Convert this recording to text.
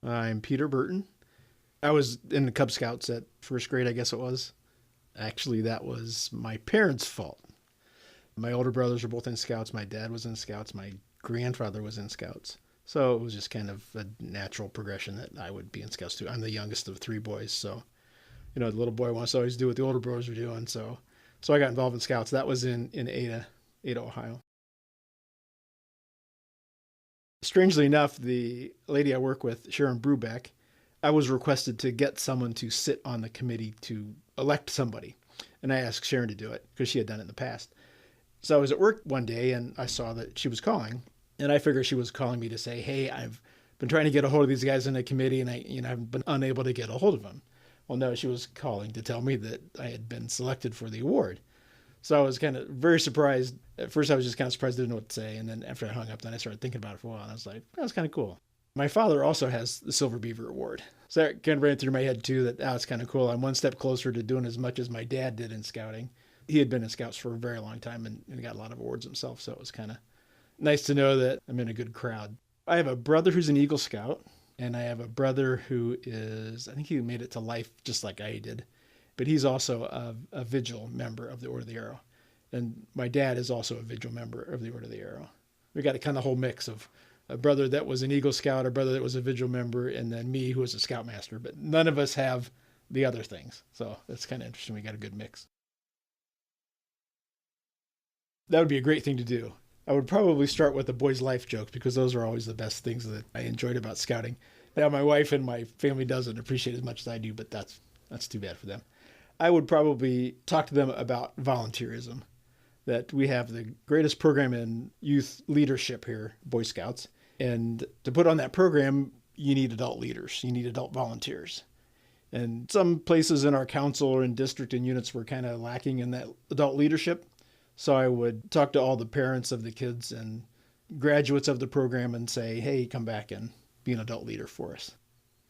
I'm Peter Berton. I was in the Cub Scouts at first grade, I guess it was. Actually, that was my parents' fault. My older brothers were both in Scouts. My dad was in Scouts. My grandfather was in Scouts. So it was just kind of a natural progression that I would be in Scouts too. I'm the youngest of three boys, so the little boy wants to always do what the older brothers were doing. So I got involved in Scouts. That was in Ada, Ohio. Strangely enough, the lady I work with, Sharon Brubeck, I was requested to get someone to sit on the committee to elect somebody. And I asked Sharon to do it because she had done it in the past. So I was at work one day and I saw that she was calling. And I figured she was calling me to say, hey, I've been trying to get a hold of these guys in the committee and I haven't been unable to get a hold of them. Well, no, she was calling to tell me that I had been selected for the award. So I was kind of very surprised. At first, I was just kind of surprised, didn't know what to say. And then after I hung up, then I started thinking about it for a while. And I was like, that was kind of cool. My father also has the Silver Beaver Award. So that kind of ran through my head, too, that it's kind of cool. I'm one step closer to doing as much as my dad did in scouting. He had been in Scouts for a very long time and got a lot of awards himself. So it was kind of nice to know that I'm in a good crowd. I have a brother who's an Eagle Scout. And I have a brother who I think he made it to life just like I did. But he's also a Vigil member of the Order of the Arrow. And my dad is also a Vigil member of the Order of the Arrow. We got a kind of whole mix of a brother that was an Eagle Scout, a brother that was a Vigil member, and then me who was a Scoutmaster. But none of us have the other things. So that's kind of interesting. We got a good mix. That would be a great thing to do. I would probably start with the boys' life jokes because those are always the best things that I enjoyed about scouting. Now, my wife and my family doesn't appreciate as much as I do, but that's too bad for them. I would probably talk to them about volunteerism, that we have the greatest program in youth leadership here, Boy Scouts. And to put on that program, you need adult leaders. You need adult volunteers. And some places in our council or in district and units were kind of lacking in that adult leadership. So I would talk to all the parents of the kids and graduates of the program and say, hey, come back and be an adult leader for us.